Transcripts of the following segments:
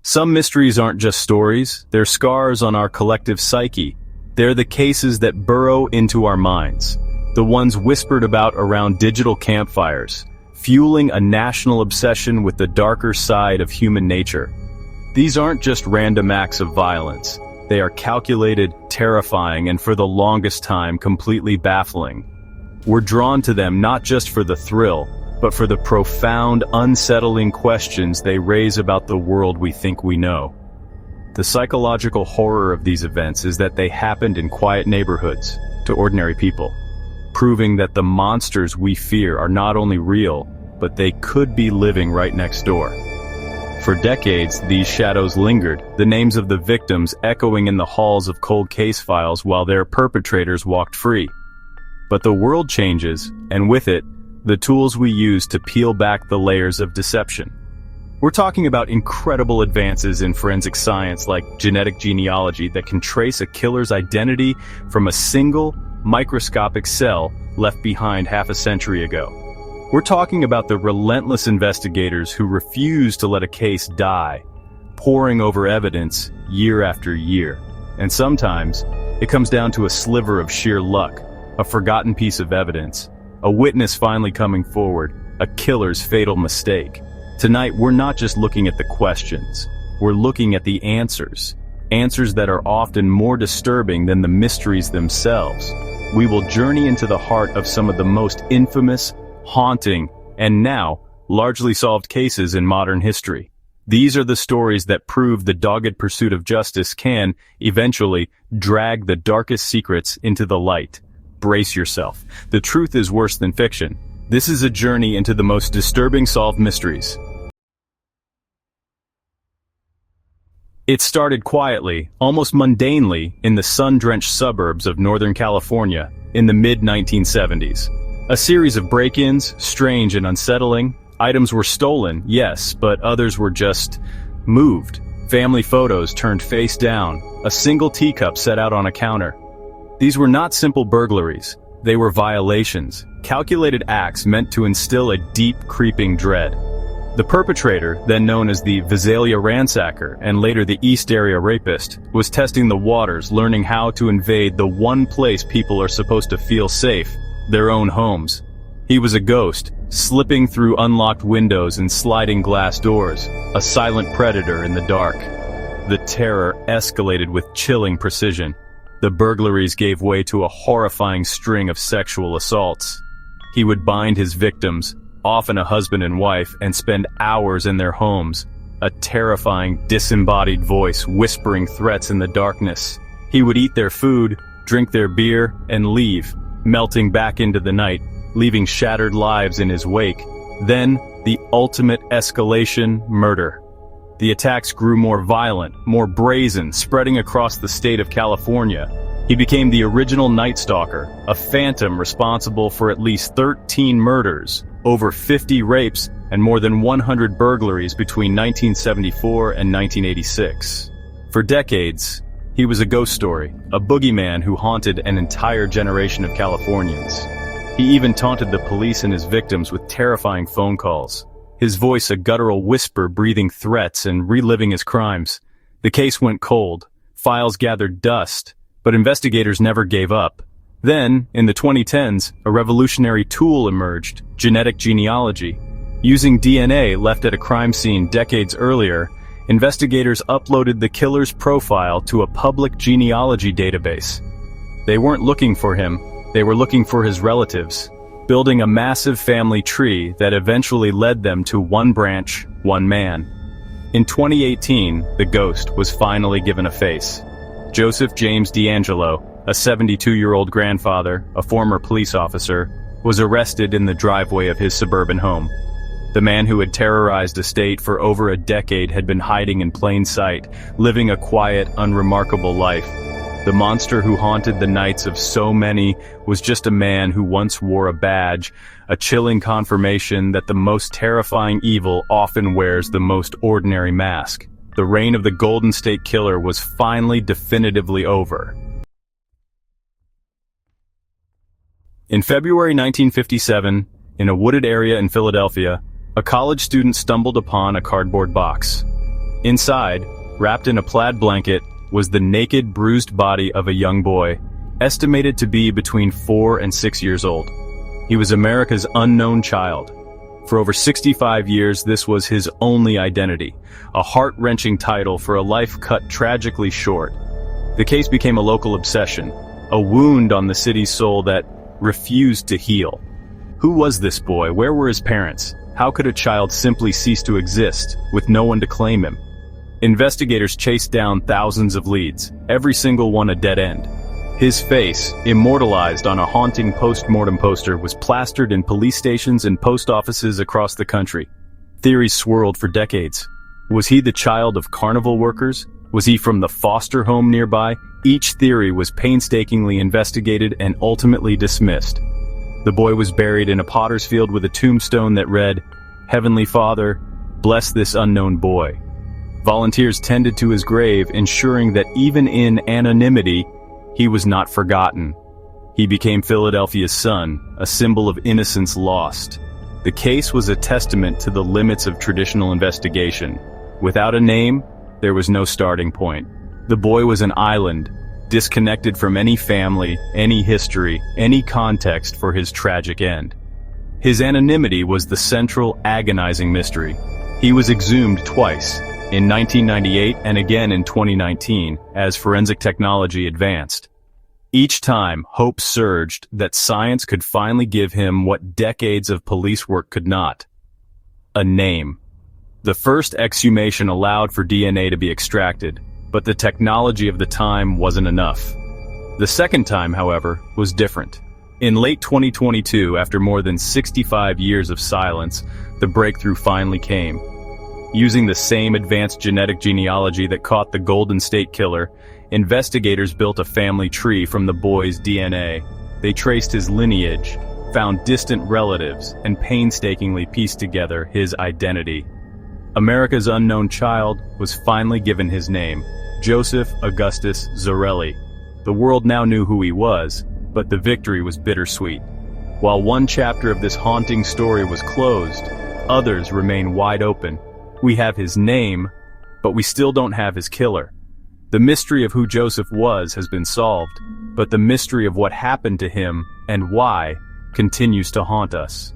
Some mysteries aren't just stories, they're scars on our collective psyche. They're the cases that burrow into our minds, the ones whispered about around digital campfires, fueling a national obsession with the darker side of human nature. These aren't just random acts of violence. They are calculated, terrifying, and for the longest time completely baffling. We're drawn to them not just for the thrill, but for the profound, unsettling questions they raise about the world we think we know. The psychological horror of these events is that they happened in quiet neighborhoods, to ordinary people, proving that the monsters we fear are not only real, but they could be living right next door. For decades, these shadows lingered, the names of the victims echoing in the halls of cold case files while their perpetrators walked free. But the world changes, and with it, the tools we use to peel back the layers of deception. We're talking about incredible advances in forensic science like genetic genealogy that can trace a killer's identity from a single, microscopic cell left behind half a century ago. We're talking about the relentless investigators who refuse to let a case die, poring over evidence year after year. And sometimes, it comes down to a sliver of sheer luck, a forgotten piece of evidence, a witness finally coming forward, a killer's fatal mistake. Tonight, we're not just looking at the questions, we're looking at the answers. Answers that are often more disturbing than the mysteries themselves. We will journey into the heart of some of the most infamous, haunting, and now, largely solved cases in modern history. These are the stories that prove the dogged pursuit of justice can, eventually, drag the darkest secrets into the light. Brace yourself. The truth is worse than fiction. This is a journey into the most disturbing solved mysteries. It started quietly, almost mundanely, in the sun-drenched suburbs of Northern California in the mid-1970s. A series of break-ins, strange and unsettling. Items were stolen, yes, but others were just moved. Family photos turned face down, a single teacup set out on a counter. These were not simple burglaries. They were violations, calculated acts meant to instill a deep, creeping dread. The perpetrator, then known as the Visalia ransacker and later the East Area rapist, was testing the waters, learning how to invade the one place people are supposed to feel safe, their own homes. He was a ghost, slipping through unlocked windows and sliding glass doors, a silent predator in the dark. The terror escalated with chilling precision. The burglaries gave way to a horrifying string of sexual assaults. He would bind his victims, often a husband and wife, and spend hours in their homes, a terrifying, disembodied voice whispering threats in the darkness. He would eat their food, drink their beer, and leave, melting back into the night, leaving shattered lives in his wake. Then, the ultimate escalation: murder. The attacks grew more violent, more brazen, spreading across the state of California. He became the original Night Stalker, a phantom responsible for at least 13 murders, over 50 rapes, and more than 100 burglaries between 1974 and 1986. For decades, he was a ghost story, a boogeyman who haunted an entire generation of Californians. He even taunted the police and his victims with terrifying phone calls, his voice a guttural whisper breathing threats and reliving his crimes. The case went cold, files gathered dust, but investigators never gave up. Then, in the 2010s, a revolutionary tool emerged: genetic genealogy. Using DNA left at a crime scene decades earlier, investigators uploaded the killer's profile to a public genealogy database. They weren't looking for him, they were looking for his relatives, building a massive family tree that eventually led them to one branch, one man. In 2018, the ghost was finally given a face. Joseph James D'Angelo, a 72-year-old grandfather, a former police officer, was arrested in the driveway of his suburban home. The man who had terrorized a state for over a decade had been hiding in plain sight, living a quiet, unremarkable life. The monster who haunted the nights of so many was just a man who once wore a badge, a chilling confirmation that the most terrifying evil often wears the most ordinary mask. The reign of the Golden State Killer was finally definitively over. In February 1957, in a wooded area in Philadelphia, a college student stumbled upon a cardboard box. Inside, wrapped in a plaid blanket, was the naked, bruised body of a young boy, estimated to be between 4 and 6 years old. He was America's unknown child. For over 65 years, this was his only identity, a heart-wrenching title for a life cut tragically short. The case became a local obsession, a wound on the city's soul that refused to heal. Who was this boy? Where were his parents? How could a child simply cease to exist, with no one to claim him? Investigators chased down thousands of leads, every single one a dead end. His face, immortalized on a haunting post-mortem poster, was plastered in police stations and post offices across the country. Theories swirled for decades. Was he the child of carnival workers? Was he from the foster home nearby? Each theory was painstakingly investigated and ultimately dismissed. The boy was buried in a potter's field with a tombstone that read, "Heavenly Father, bless this unknown boy." Volunteers tended to his grave, ensuring that even in anonymity, he was not forgotten. He became Philadelphia's son, a symbol of innocence lost. The case was a testament to the limits of traditional investigation. Without a name, there was no starting point. The boy was an island, disconnected from any family, any history, any context for his tragic end. His anonymity was the central, agonizing mystery. He was exhumed twice, in 1998 and again in 2019, as forensic technology advanced. Each time, hope surged that science could finally give him what decades of police work could not: a name. The first exhumation allowed for DNA to be extracted, but the technology of the time wasn't enough. The second time, however, was different. In late 2022, after more than 65 years of silence, the breakthrough finally came. Using the same advanced genetic genealogy that caught the Golden State Killer, investigators built a family tree from the boy's DNA. They traced his lineage, found distant relatives, and painstakingly pieced together his identity. America's unknown child was finally given his name, Joseph Augustus Zarelli. The world now knew who he was, but the victory was bittersweet. While one chapter of this haunting story was closed, others remain wide open. We have his name, but we still don't have his killer. The mystery of who Joseph was has been solved, but the mystery of what happened to him and why continues to haunt us.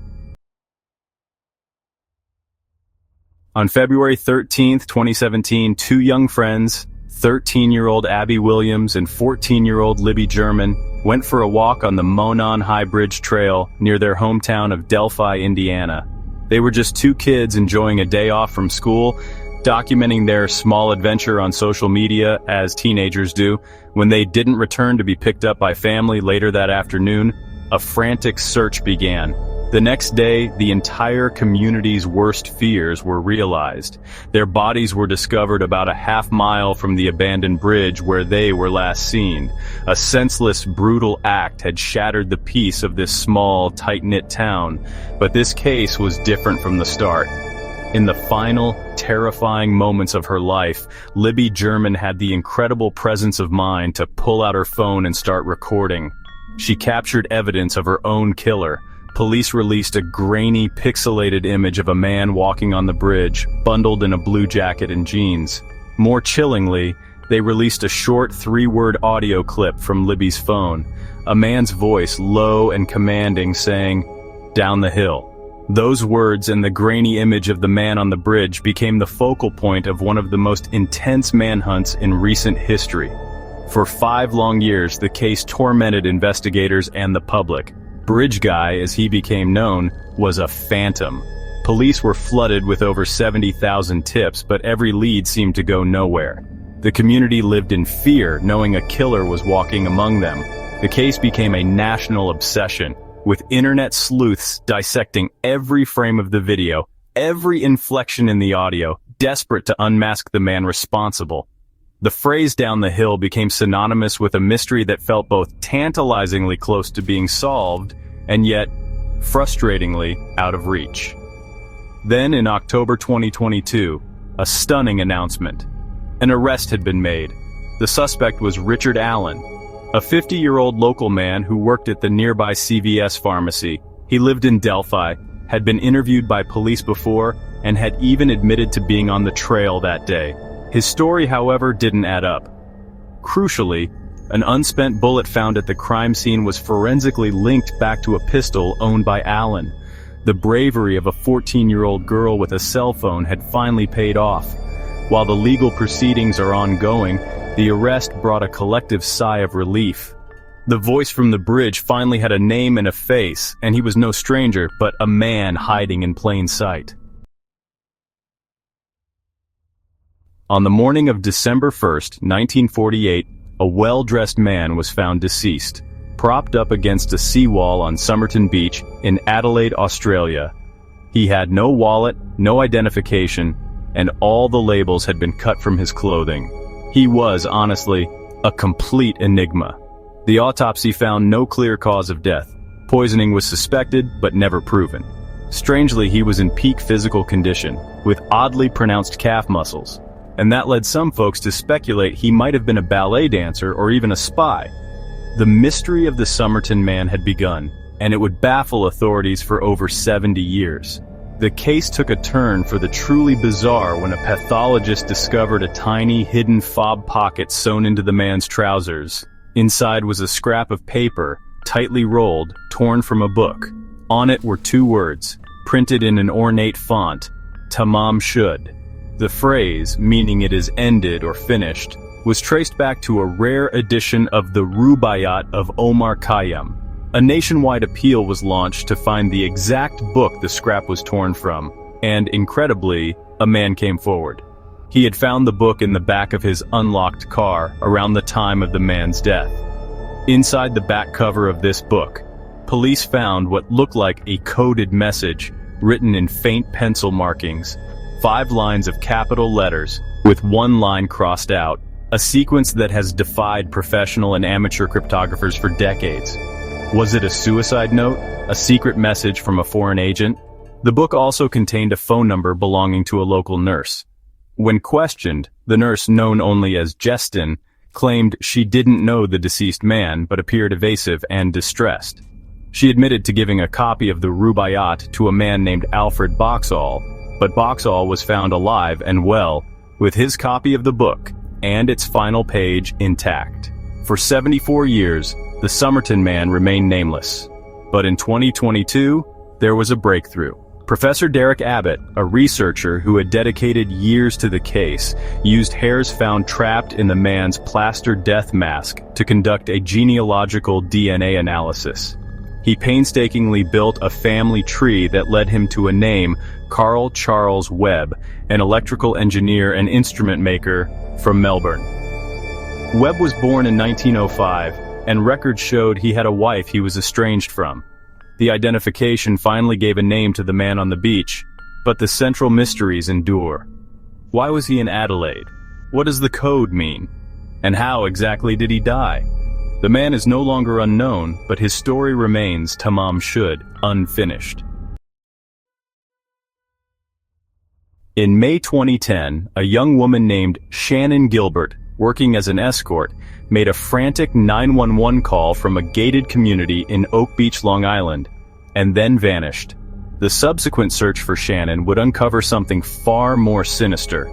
On February 13, 2017, two young friends, 13-year-old Abby Williams and 14-year-old Libby German, went for a walk on the Monon High Bridge Trail near their hometown of Delphi, Indiana. They were just two kids enjoying a day off from school, documenting their small adventure on social media, as teenagers do. When they didn't return to be picked up by family later that afternoon, a frantic search began. The next day, the entire community's worst fears were realized. Their bodies were discovered about a half-mile from the abandoned bridge where they were last seen. A senseless, brutal act had shattered the peace of this small, tight-knit town, but this case was different from the start. In the final, terrifying moments of her life, Libby German had the incredible presence of mind to pull out her phone and start recording. She captured evidence of her own killer. Police released a grainy, pixelated image of a man walking on the bridge, bundled in a blue jacket and jeans. More chillingly, they released a short 3-word audio clip from Libby's phone, a man's voice low and commanding saying, "Down the hill." Those words and the grainy image of the man on the bridge became the focal point of one of the most intense manhunts in recent history. For 5 long years, the case tormented investigators and the public. Bridge Guy, as he became known, was a phantom. Police were flooded with over 70,000 tips, but every lead seemed to go nowhere. The community lived in fear, knowing a killer was walking among them. The case became a national obsession, with internet sleuths dissecting every frame of the video, every inflection in the audio, desperate to unmask the man responsible. The phrase "down the hill" became synonymous with a mystery that felt both tantalizingly close to being solved and yet frustratingly out of reach. Then in October 2022, a stunning announcement. An arrest had been made. The suspect was Richard Allen, a 50-year-old local man who worked at the nearby CVS pharmacy. He lived in Delphi, had been interviewed by police before, and had even admitted to being on the trail that day. His story, however, didn't add up. Crucially, an unspent bullet found at the crime scene was forensically linked back to a pistol owned by Allen. The bravery of a 14-year-old girl with a cell phone had finally paid off. While the legal proceedings are ongoing, the arrest brought a collective sigh of relief. The voice from the bridge finally had a name and a face, and he was no stranger, but a man hiding in plain sight. On the morning of December 1st, 1948, a well-dressed man was found deceased, propped up against a seawall on Somerton Beach in Adelaide, Australia. He had no wallet, no identification, and all the labels had been cut from his clothing. He was, honestly, a complete enigma. The autopsy found no clear cause of death. Poisoning was suspected, but never proven. Strangely, he was in peak physical condition, with oddly pronounced calf muscles, and that led some folks to speculate he might have been a ballet dancer or even a spy. The mystery of the Somerton man had begun, and it would baffle authorities for over 70 years. The case took a turn for the truly bizarre when a pathologist discovered a tiny, hidden fob pocket sewn into the man's trousers. Inside was a scrap of paper, tightly rolled, torn from a book. On it were 2 words, printed in an ornate font, "Tamam Shud." The phrase, meaning it is ended or finished, was traced back to a rare edition of the Rubaiyat of Omar Khayyam. A nationwide appeal was launched to find the exact book the scrap was torn from, and, incredibly, a man came forward. He had found the book in the back of his unlocked car around the time of the man's death. Inside the back cover of this book, police found what looked like a coded message written in faint pencil markings, 5 lines of capital letters, with 1 line crossed out, a sequence that has defied professional and amateur cryptographers for decades. Was it a suicide note? A secret message from a foreign agent? The book also contained a phone number belonging to a local nurse. When questioned, the nurse, known only as Justin, claimed she didn't know the deceased man but appeared evasive and distressed. She admitted to giving a copy of the Rubaiyat to a man named Alfred Boxall, but Boxall was found alive and well, with his copy of the book and its final page intact. For 74 years, the Somerton man remained nameless. But in 2022, there was a breakthrough. Professor Derek Abbott, a researcher who had dedicated years to the case, used hairs found trapped in the man's plaster death mask to conduct a genealogical DNA analysis. He painstakingly built a family tree that led him to a name, Carl Charles Webb, an electrical engineer and instrument maker from Melbourne. Webb was born in 1905, and records showed he had a wife he was estranged from. The identification finally gave a name to the man on the beach, but the central mysteries endure. Why was he in Adelaide? What does the code mean? And how exactly did he die? The man is no longer unknown, but his story remains, Tamam Shud, unfinished. In May 2010, a young woman named Shannon Gilbert, working as an escort, made a frantic 911 call from a gated community in Oak Beach, Long Island, and then vanished. The subsequent search for Shannon would uncover something far more sinister.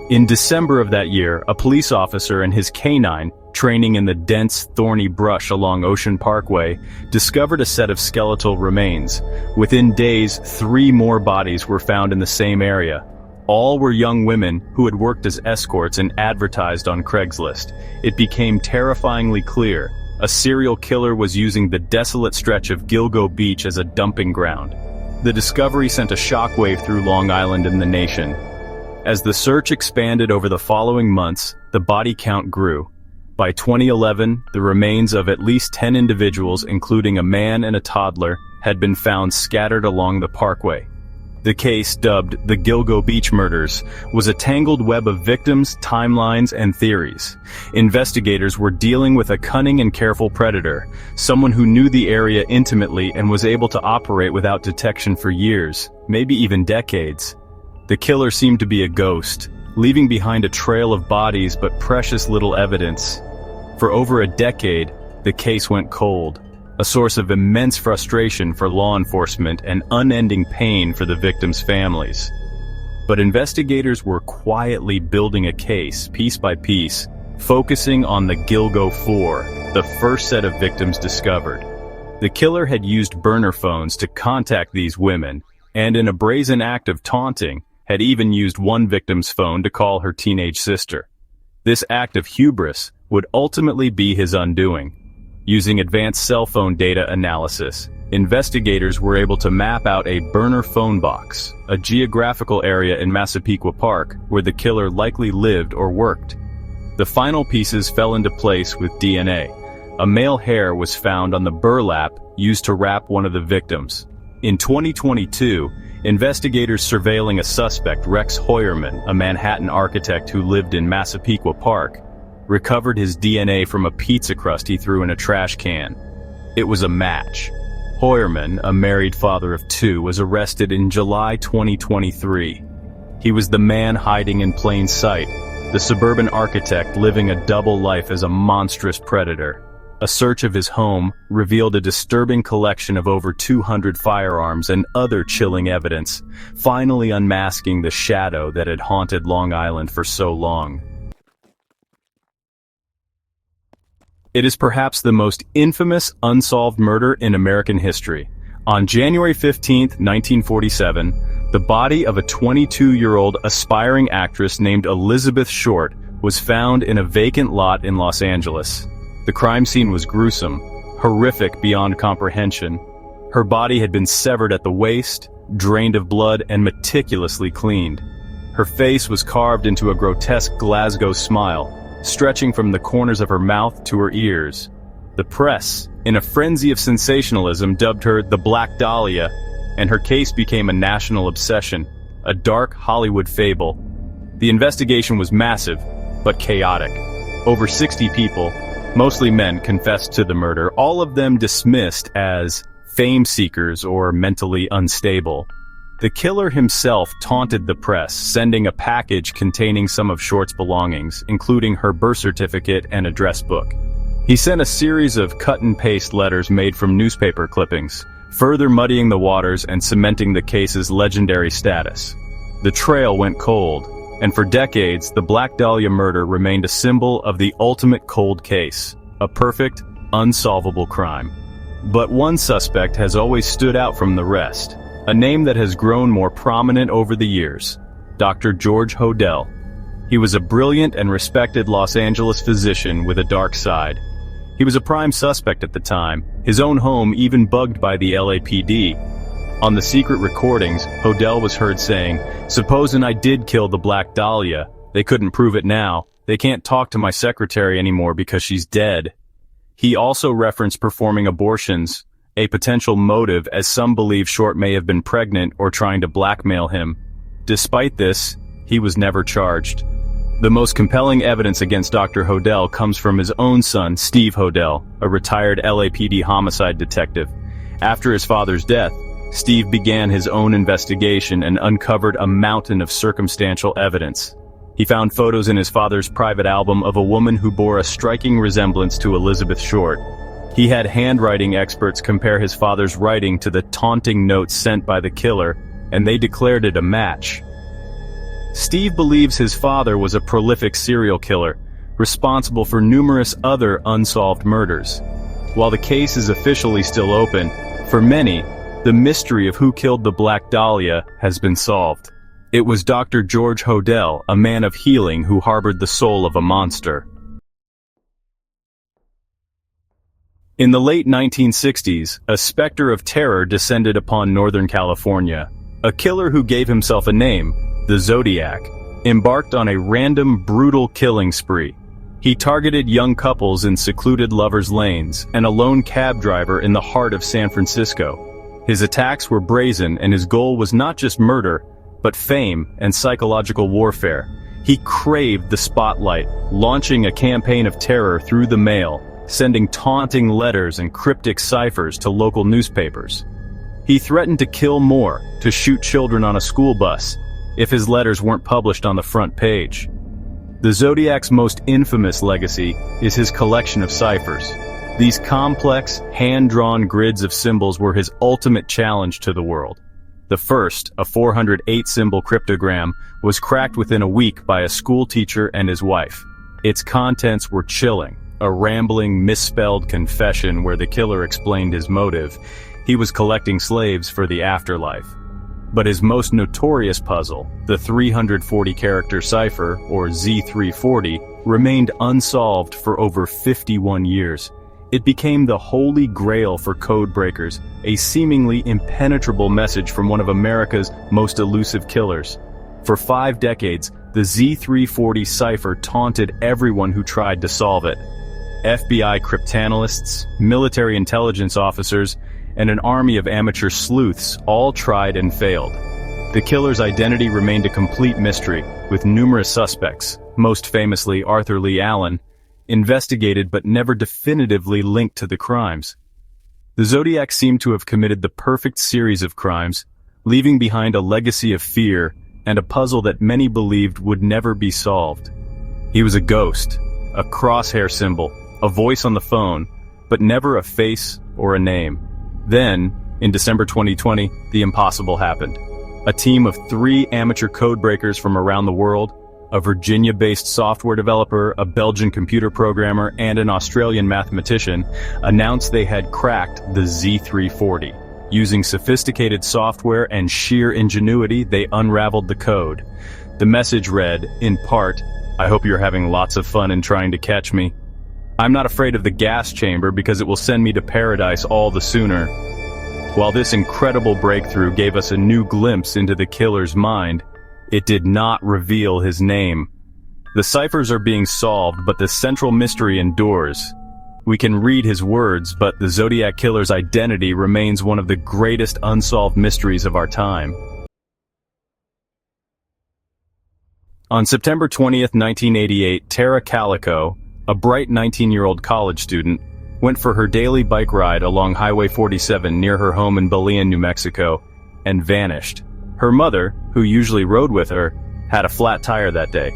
In December of that year, a police officer and his canine, training in the dense, thorny brush along Ocean Parkway, discovered a set of skeletal remains. Within days, 3 more bodies were found in the same area. All were young women who had worked as escorts and advertised on Craigslist. It became terrifyingly clear. A serial killer was using the desolate stretch of Gilgo Beach as a dumping ground. The discovery sent a shockwave through Long Island and the nation. As the search expanded over the following months, the body count grew. By 2011, the remains of at least 10 individuals, including a man and a toddler, had been found scattered along the parkway. The case, dubbed the Gilgo Beach Murders, was a tangled web of victims, timelines, and theories. Investigators were dealing with a cunning and careful predator, someone who knew the area intimately and was able to operate without detection for years, maybe even decades. The killer seemed to be a ghost, leaving behind a trail of bodies but precious little evidence. For over a decade, the case went cold, a source of immense frustration for law enforcement and unending pain for the victims' families. but investigators were quietly building a case, piece by piece, focusing on the Gilgo 4, the first set of victims discovered. The killer had used burner phones to contact these women, and in a brazen act of taunting, had even used one victim's phone to call her teenage sister. This act of hubris would ultimately be his undoing. Using advanced cell phone data analysis, investigators were able to map out a burner phone box, a geographical area in Massapequa Park where the killer likely lived or worked. The final pieces fell into place with DNA. A male hair was found on the burlap used to wrap one of the victims. In 2022, investigators surveilling a suspect, Rex Hoyerman, a Manhattan architect who lived in Massapequa Park, recovered his DNA from a pizza crust he threw in a trash can. It was a match. Hoyerman, a married father of 2, was arrested in July 2023. He was the man hiding in plain sight, the suburban architect living a double life as a monstrous predator. A search of his home revealed a disturbing collection of over 200 firearms and other chilling evidence, finally unmasking the shadow that had haunted Long Island for so long. It is perhaps the most infamous unsolved murder in American history. On January 15, 1947, the body of a 22-year-old aspiring actress named Elizabeth Short was found in a vacant lot in Los Angeles. The crime scene was gruesome, horrific beyond comprehension. Her body had been severed at the waist, drained of blood, and meticulously cleaned. Her face was carved into a grotesque Glasgow smile, stretching from the corners of her mouth to her ears. The press, in a frenzy of sensationalism, dubbed her the Black Dahlia, and her case became a national obsession, a dark Hollywood fable. The investigation was massive, but chaotic. Over 60 people, mostly men, confessed to the murder, all of them dismissed as fame seekers or mentally unstable. The killer himself taunted the press, sending a package containing some of Short's belongings, including her birth certificate and address book. He sent a series of cut-and-paste letters made from newspaper clippings, further muddying the waters and cementing the case's legendary status. The trail went cold, and for decades, the Black Dahlia murder remained a symbol of the ultimate cold case, a perfect, unsolvable crime. But one suspect has always stood out from the rest, a name that has grown more prominent over the years: Dr. George Hodel. He was a brilliant and respected Los Angeles physician with a dark side. He was a prime suspect at the time, his own home even bugged by the LAPD. On the secret recordings, Hodel was heard saying, "Supposin' I did kill the Black Dahlia. They couldn't prove it now. They can't talk to my secretary anymore because she's dead." He also referenced performing abortions, a potential motive as some believe Short may have been pregnant or trying to blackmail him. Despite this, he was never charged. The most compelling evidence against Dr. Hodel comes from his own son, Steve Hodel, a retired LAPD homicide detective. After his father's death, Steve began his own investigation and uncovered a mountain of circumstantial evidence. He found photos in his father's private album of a woman who bore a striking resemblance to Elizabeth Short. He had handwriting experts compare his father's writing to the taunting notes sent by the killer, and they declared it a match. Steve believes his father was a prolific serial killer, responsible for numerous other unsolved murders. While the case is officially still open, for many, the mystery of who killed the Black Dahlia has been solved. It was Dr. George Hodel, a man of healing who harbored the soul of a monster. In the late 1960s, a specter of terror descended upon Northern California. A killer who gave himself a name, the Zodiac, embarked on a random, brutal killing spree. He targeted young couples in secluded lovers' lanes and a lone cab driver in the heart of San Francisco. His attacks were brazen, and his goal was not just murder, but fame and psychological warfare. He craved the spotlight, launching a campaign of terror through the mail, sending taunting letters and cryptic ciphers to local newspapers. He threatened to kill more, to shoot children on a school bus, if his letters weren't published on the front page. The Zodiac's most infamous legacy is his collection of ciphers. These complex, hand-drawn grids of symbols were his ultimate challenge to the world. The first, a 408-symbol cryptogram, was cracked within a week by a school teacher and his wife. Its contents were chilling, a rambling, misspelled confession where the killer explained his motive. He was collecting slaves for the afterlife. But his most notorious puzzle, the 340-character cipher, or Z340, remained unsolved for over 51 years. It became the holy grail for code breakers, a seemingly impenetrable message from one of America's most elusive killers. For 5 decades, the Z340 cipher taunted everyone who tried to solve it. FBI cryptanalysts, military intelligence officers, and an army of amateur sleuths all tried and failed. The killer's identity remained a complete mystery, with numerous suspects, most famously Arthur Lee Allen, investigated but never definitively linked to the crimes. The Zodiac seemed to have committed the perfect series of crimes, leaving behind a legacy of fear and a puzzle that many believed would never be solved. He was a ghost, a crosshair symbol, a voice on the phone, but never a face or a name. Then, in December 2020, the impossible happened. A team of 3 amateur codebreakers from around the world, a Virginia-based software developer, a Belgian computer programmer, and an Australian mathematician, announced they had cracked the Z340. Using sophisticated software and sheer ingenuity, they unraveled the code. The message read, in part, "I hope you're having lots of fun in trying to catch me. I'm not afraid of the gas chamber because it will send me to paradise all the sooner." While this incredible breakthrough gave us a new glimpse into the killer's mind, it did not reveal his name. The ciphers are being solved, but the central mystery endures. We can read his words, but the Zodiac killer's identity remains one of the greatest unsolved mysteries of our time. On September 20th, 1988, Tara Calico, a bright 19-year-old college student, went for her daily bike ride along Highway 47 near her home in Bolian, New Mexico, and vanished. Her mother, who usually rode with her, had a flat tire that day.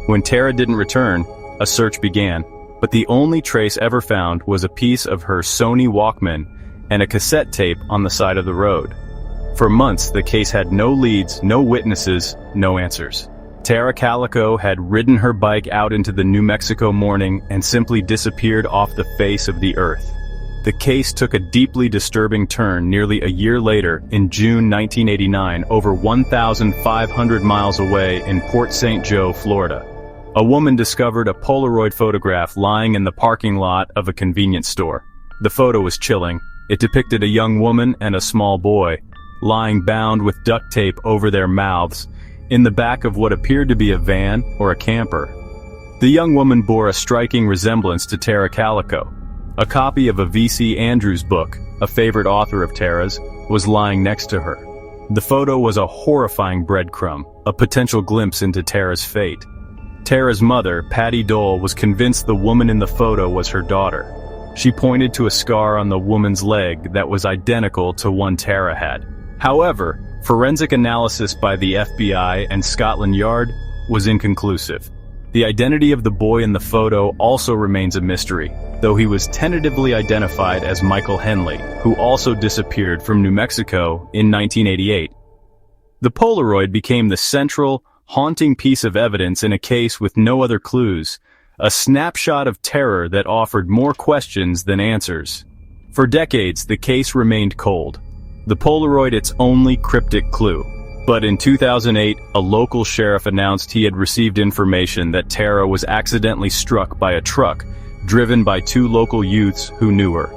When Tara didn't return, a search began, but the only trace ever found was a piece of her Sony Walkman and a cassette tape on the side of the road. For months, the case had no leads, no witnesses, no answers. Tara Calico had ridden her bike out into the New Mexico morning and simply disappeared off the face of the earth. The case took a deeply disturbing turn nearly a year later, in June 1989, over 1,500 miles away in Port St. Joe, Florida. A woman discovered a Polaroid photograph lying in the parking lot of a convenience store. The photo was chilling. It depicted a young woman and a small boy, lying bound with duct tape over their mouths, in the back of what appeared to be a van or a camper. The young woman bore a striking resemblance to Tara Calico. A copy of a V.C. Andrews book, a favorite author of Tara's, was lying next to her. The photo was a horrifying breadcrumb, a potential glimpse into Tara's fate. Tara's mother, Patty Dole, was convinced the woman in the photo was her daughter. She pointed to a scar on the woman's leg that was identical to one Tara had. However, forensic analysis by the FBI and Scotland Yard was inconclusive. The identity of the boy in the photo also remains a mystery, though he was tentatively identified as Michael Henley, who also disappeared from New Mexico in 1988. The Polaroid became the central, haunting piece of evidence in a case with no other clues, a snapshot of terror that offered more questions than answers. For decades, the case remained cold. The Polaroid its only cryptic clue. But in 2008, a local sheriff announced he had received information that Tara was accidentally struck by a truck, driven by 2 local youths who knew her.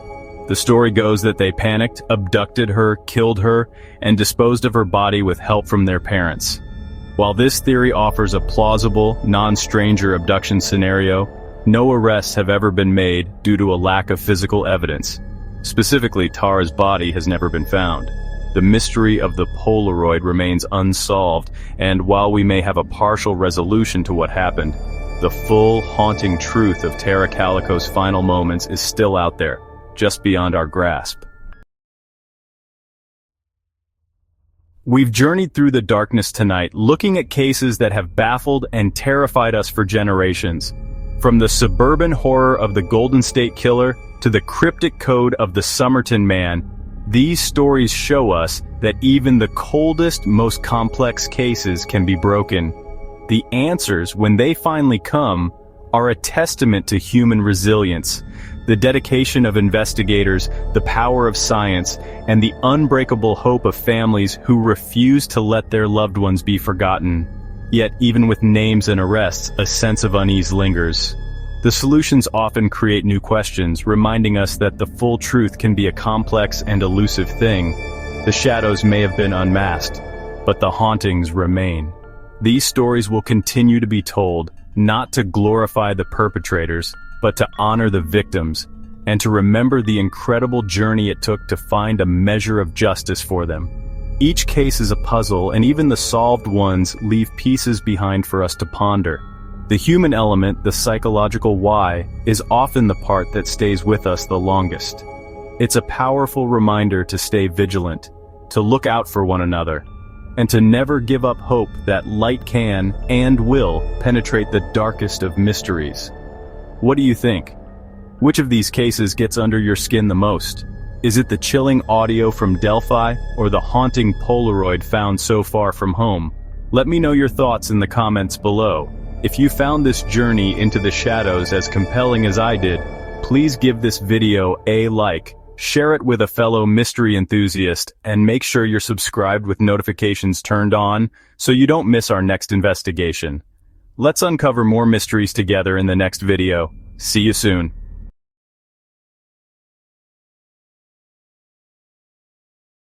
The story goes that they panicked, abducted her, killed her, and disposed of her body with help from their parents. While this theory offers a plausible, non-stranger abduction scenario, no arrests have ever been made due to a lack of physical evidence. Specifically, Tara's body has never been found. The mystery of the Polaroid remains unsolved, and while we may have a partial resolution to what happened, the full, haunting truth of Tara Calico's final moments is still out there, just beyond our grasp. We've journeyed through the darkness tonight, looking at cases that have baffled and terrified us for generations. From the suburban horror of the Golden State Killer to the cryptic code of the Somerton Man, These stories show us that even the coldest, most complex cases can be broken. The answers, when they finally come, are a testament to human resilience, the dedication of investigators, the power of science, and the unbreakable hope of families who refuse to let their loved ones be forgotten. Yet, even with names and arrests, a sense of unease lingers. The solutions often create new questions, reminding us that the full truth can be a complex and elusive thing. The shadows may have been unmasked, but the hauntings remain. These stories will continue to be told, not to glorify the perpetrators, but to honor the victims, and to remember the incredible journey it took to find a measure of justice for them. Each case is a puzzle, and even the solved ones leave pieces behind for us to ponder. The human element, the psychological why, is often the part that stays with us the longest. It's a powerful reminder to stay vigilant, to look out for one another, and to never give up hope that light can and will penetrate the darkest of mysteries. What do you think? Which of these cases gets under your skin the most? Is it the chilling audio from Delphi or the haunting Polaroid found so far from home? Let me know your thoughts in the comments below. If you found this journey into the shadows as compelling as I did, please give this video a like, share it with a fellow mystery enthusiast, and make sure you're subscribed with notifications turned on so you don't miss our next investigation. Let's uncover more mysteries together in the next video. See you soon.